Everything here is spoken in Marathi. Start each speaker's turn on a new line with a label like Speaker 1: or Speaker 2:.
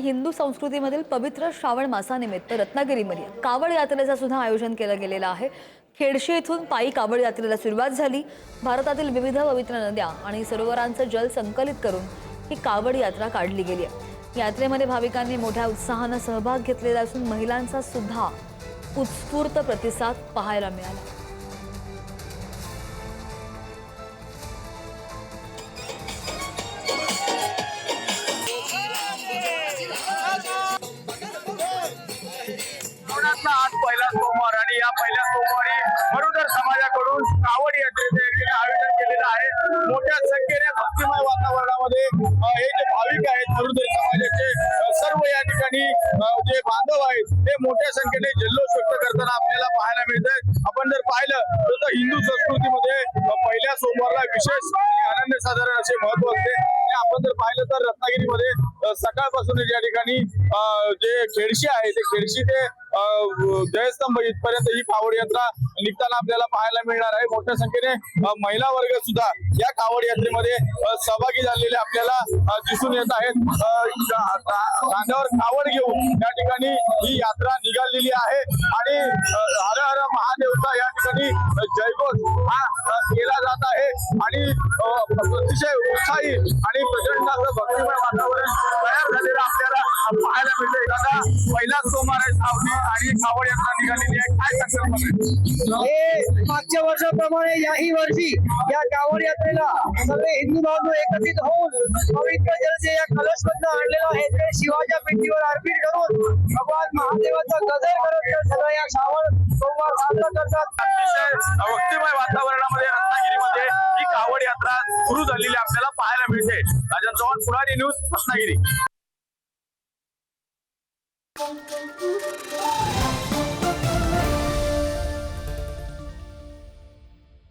Speaker 1: हिंदू संस्कृतीमधील पवित्र श्रावण मासानिमित्त रत्नागिरीमध्ये कावड यात्रेचं सुद्धा आयोजन केलं गेलेलं आहे। खेडशी येथून पायी कावड यात्रेला सुरुवात झाली। भारतातील विविध पवित्र नद्या आणि सरोवरांचं जल संकलित करून ही कावड यात्रा काढली गेली आहे। यात्रेमध्ये भाविकांनी मोठ्या उत्साहाने सहभाग घेतलेला असून महिलांचा सुद्धा उत्स्फूर्त प्रतिसाद पाहायला मिळाला।
Speaker 2: आज पहिला सोमवार आणि या पहिल्या सोमवारी मरुदर समाजाकडून कावड यात्रेचे आयोजन केलेलं आहे। मोठ्या संख्येने भक्तिमय वातावरणामध्ये हे जे भाविक आहेत मरुदर समाजाचे सर्व या ठिकाणी जे बांधव आहेत ते मोठ्या संख्येने जल्लोष व्यक्त करताना आपल्याला पाहायला मिळतंय। आपण जर पाहिलं तर हिंदू संस्कृतीमध्ये पहिल्या सोमवारला विशेष आनंद साधारण असे महत्व असते। आपण जर पाहिलं तर रत्नागिरीमध्ये सकाळपासून या ठिकाणी जे खेडशी आहे ते खेडशी ते जयस्तंभ इथपर्यंत ही कावड यात्रा निघताना आपल्याला पाहायला मिळणार आहे। मोठ्या संख्येने महिला वर्ग सुद्धा या कावड यात्रेमध्ये सहभागी झालेले आपल्याला दिसून येत आहेत। खांद्यावर कावड घेऊन या ठिकाणी ही यात्रा निघालेली आहे आणि हर हर महादेवचा या ठिकाणी जयघोष हा केला जात आहे आणि अतिशय उत्साही आणि प्रचंड असं भक्तिमय वातावरण तयार झालेलं आपल्याला पाहायला मिळतंय। दादा, पहिला सोमवार आहे सावली आणि कावड यात्रा निघालेली आहे, काय सांगता?
Speaker 3: हे मागच्या वर्षाप्रमाणे याही वर्षी या कावड यात्रेला सगळे हिंदू बांधव एकत्रित होऊन पवित्र जल या कलशमधून आणलेलं आहे ते शिवाच्या पिंडीवर अर्पित करून भगवान महादेवाचा गजर करत सगळं या श्रावण सोमवार साजरा करतात।
Speaker 2: अतिशय भक्तिमय वातावरणामध्ये रत्नागिरीमध्ये ही कावड यात्रा सुरू झालेली आपल्याला पाहायला मिळते। राजन चव्हाण, पुढारी न्यूज, रत्नागिरी।